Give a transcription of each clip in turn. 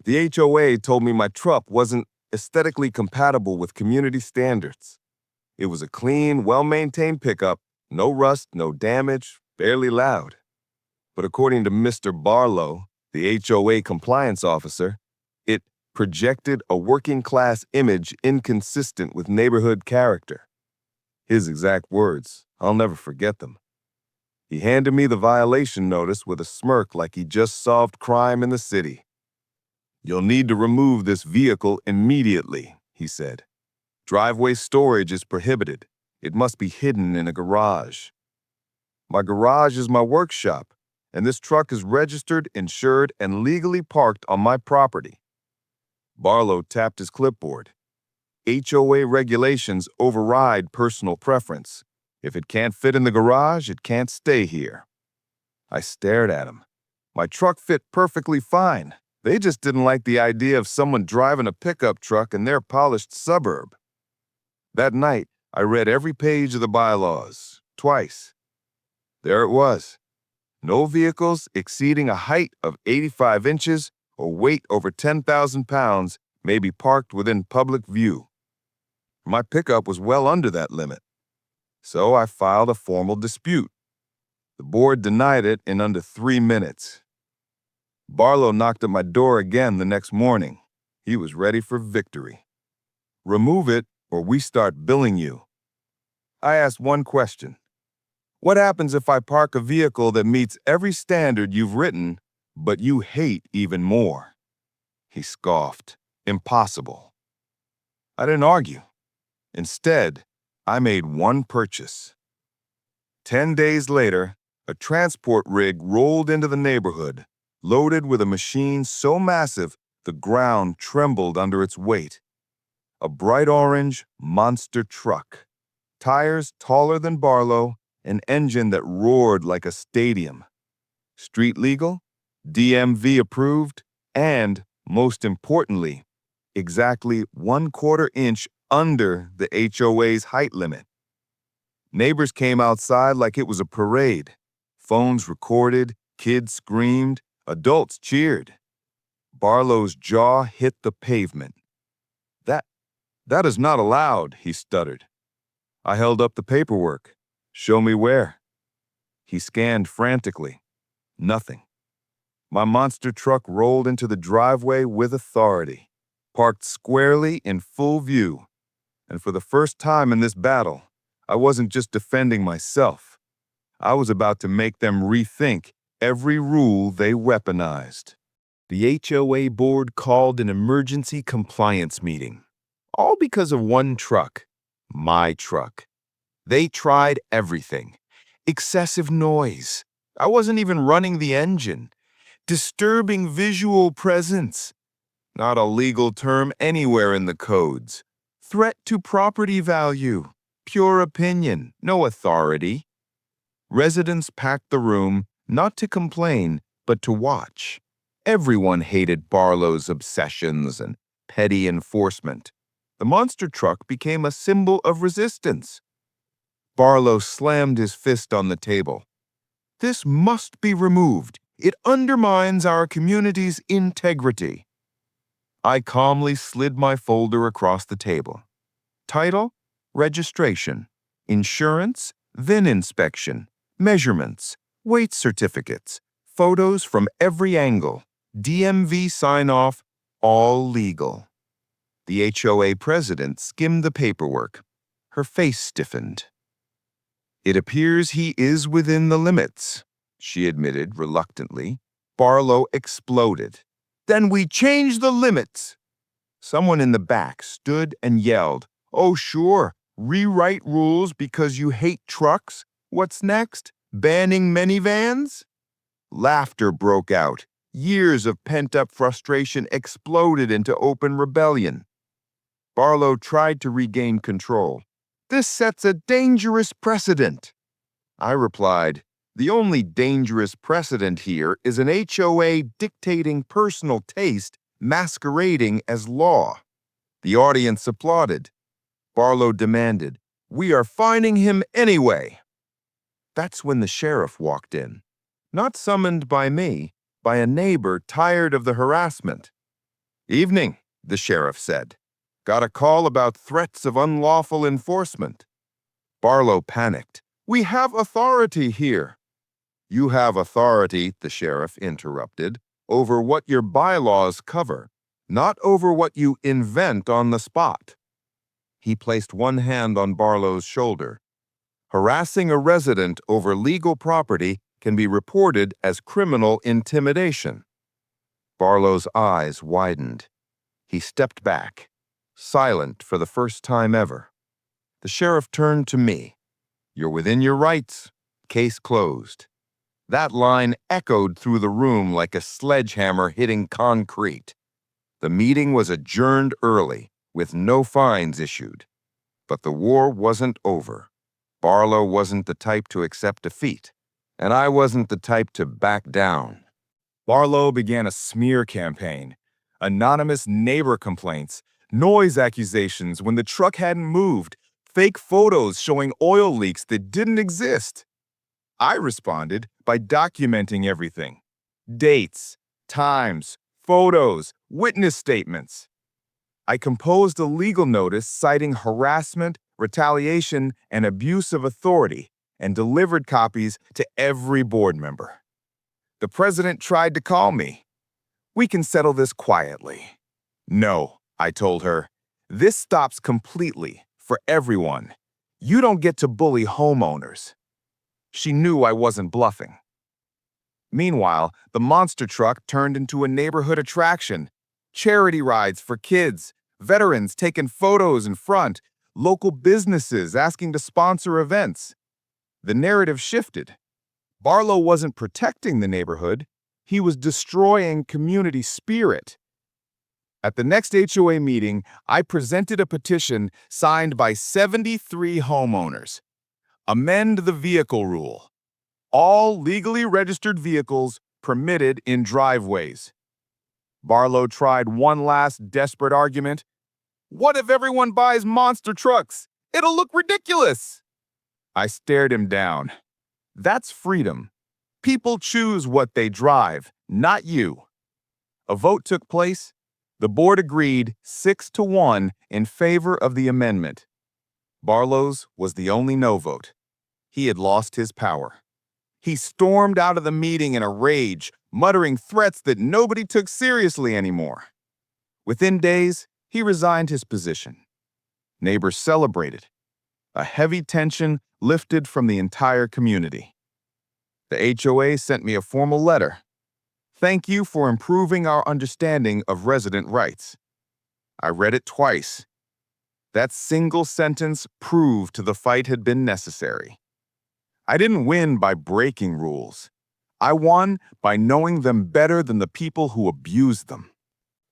The HOA told me my truck wasn't aesthetically compatible with community standards. It was a clean, well-maintained pickup, no rust, no damage, barely loud. But according to Mr. Barlow, the HOA compliance officer, it projected a working-class image inconsistent with neighborhood character. His exact words, I'll never forget them. He handed me the violation notice with a smirk like he just solved crime in the city. "You'll need to remove this vehicle immediately," he said. "Driveway storage is prohibited. It must be hidden in a garage." My garage is my workshop, and this truck is registered, insured, and legally parked on my property. Barlow tapped his clipboard. HOA regulations override personal preference. If it can't fit in the garage, it can't stay here. I stared at him. My truck fit perfectly fine. They just didn't like the idea of someone driving a pickup truck in their polished suburb. That night, I read every page of the bylaws, twice. There it was. No vehicles exceeding a height of 85 inches or weight over 10,000 pounds may be parked within public view. My pickup was well under that limit. So I filed a formal dispute. The board denied it in under 3 minutes. Barlow knocked at my door again the next morning. He was ready for victory. "Remove it, or we start billing you." I asked one question. "What happens if I park a vehicle that meets every standard you've written, but you hate even more?" He scoffed. "Impossible." I didn't argue. Instead, I made one purchase. 10 days later, a transport rig rolled into the neighborhood, loaded with a machine so massive the ground trembled under its weight. A bright orange monster truck. Tires taller than Barlow, an engine that roared like a stadium. Street legal, DMV approved, and, most importantly, exactly 1/4 inch under the HOA's height limit. Neighbors came outside like it was a parade. Phones recorded, kids screamed, adults cheered. Barlow's jaw hit the pavement. That is not allowed," he stuttered. I held up the paperwork. "Show me where." He scanned frantically. Nothing. My monster truck rolled into the driveway with authority, parked squarely in full view. And for the first time in this battle, I wasn't just defending myself. I was about to make them rethink every rule they weaponized. The HOA board called an emergency compliance meeting. All because of one truck. My truck. They tried everything. Excessive noise. I wasn't even running the engine. Disturbing visual presence. Not a legal term anywhere in the codes. Threat to property value. Pure opinion, no authority. Residents packed the room, not to complain, but to watch. Everyone hated Barlow's obsessions and petty enforcement. The monster truck became a symbol of resistance. Barlow slammed his fist on the table. "This must be removed. It undermines our community's integrity." I calmly slid my folder across the table. Title: Registration. Insurance, VIN inspection. Measurements, weight certificates. Photos from every angle. DMV sign-off, all legal. The HOA president skimmed the paperwork. Her face stiffened. "It appears he is within the limits," she admitted reluctantly. Barlow exploded. "Then we change the limits." Someone in the back stood and yelled, "Oh, sure, rewrite rules because you hate trucks? What's next? Banning minivans?" Laughter broke out. Years of pent-up frustration exploded into open rebellion. Barlow tried to regain control. "This sets a dangerous precedent." I replied, "The only dangerous precedent here is an HOA dictating personal taste masquerading as law." The audience applauded. Barlow demanded, "We are fining him anyway." That's when the sheriff walked in. Not summoned by me, by a neighbor tired of the harassment. "Evening," the sheriff said. "Got a call about threats of unlawful enforcement." Barlow panicked. "We have authority here." "You have authority," the sheriff interrupted, "over what your bylaws cover, not over what you invent on the spot." He placed one hand on Barlow's shoulder. "Harassing a resident over legal property can be reported as criminal intimidation." Barlow's eyes widened. He stepped back, silent for the first time ever. The sheriff turned to me. "You're within your rights. Case closed." That line echoed through the room like a sledgehammer hitting concrete. The meeting was adjourned early, with no fines issued. But the war wasn't over. Barlow wasn't the type to accept defeat, and I wasn't the type to back down. Barlow began a smear campaign. Anonymous neighbor complaints, noise accusations when the truck hadn't moved, fake photos showing oil leaks that didn't exist. I responded by documenting everything. Dates, times, photos, witness statements. I composed a legal notice citing harassment, retaliation, and abuse of authority, and delivered copies to every board member. The president tried to call me. "We can settle this quietly." "No," I told her. "This stops completely, for everyone. You don't get to bully homeowners." She knew I wasn't bluffing. Meanwhile, the monster truck turned into a neighborhood attraction. Charity rides for kids, veterans taking photos in front, local businesses asking to sponsor events. The narrative shifted. Barlow wasn't protecting the neighborhood. He was destroying community spirit. At the next HOA meeting, I presented a petition signed by 73 homeowners. Amend the vehicle rule. All legally registered vehicles permitted in driveways. Barlow tried one last desperate argument. "What if everyone buys monster trucks? It'll look ridiculous." I stared him down. "That's freedom. People choose what they drive, not you." A vote took place. The board agreed 6-1 in favor of the amendment. Barlow's was the only no vote. He had lost his power. He stormed out of the meeting in a rage, muttering threats that nobody took seriously anymore. Within days, he resigned his position. Neighbors celebrated. A heavy tension lifted from the entire community. The HOA sent me a formal letter. "Thank you for improving our understanding of resident rights." I read it twice. That single sentence proved the fight had been necessary. I didn't win by breaking rules. I won by knowing them better than the people who abused them.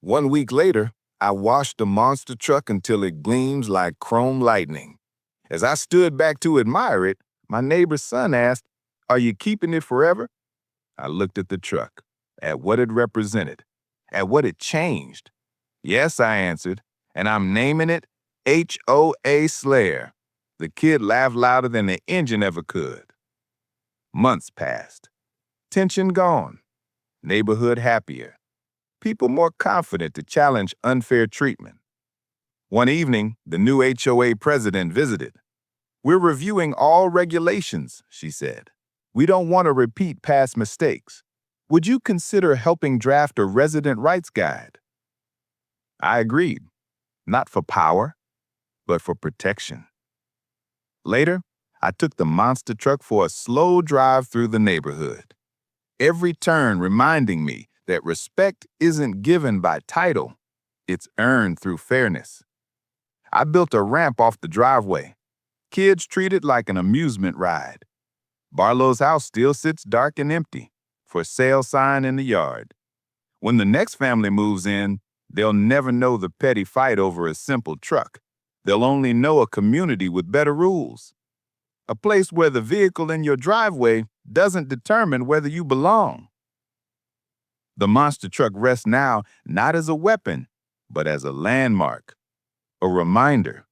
1 week later, I washed the monster truck until it gleams like chrome lightning. As I stood back to admire it, my neighbor's son asked, "Are you keeping it forever?" I looked at the truck, at what it represented, at what it changed. "Yes," I answered, "and I'm naming it HOA Slayer." The kid laughed louder than the engine ever could. Months passed. Tension gone. Neighborhood happier. People more confident to challenge unfair treatment. One evening, the new HOA president visited. "We're reviewing all regulations," she said. "We don't want to repeat past mistakes. Would you consider helping draft a resident rights guide?" I agreed, not for power, but for protection. Later, I took the monster truck for a slow drive through the neighborhood. Every turn reminding me that respect isn't given by title, it's earned through fairness. I built a ramp off the driveway. Kids treat it like an amusement ride. Barlow's house still sits dark and empty, for sale sign in the yard. When the next family moves in, they'll never know the petty fight over a simple truck. They'll only know a community with better rules. A place where the vehicle in your driveway doesn't determine whether you belong. The monster truck rests now not as a weapon, but as a landmark, a reminder.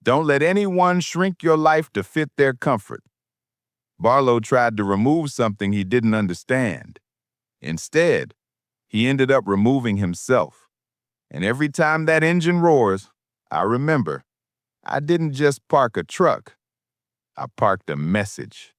Don't let anyone shrink your life to fit their comfort. Barlow tried to remove something he didn't understand. Instead, he ended up removing himself. And every time that engine roars, I remember I didn't just park a truck, I parked a message.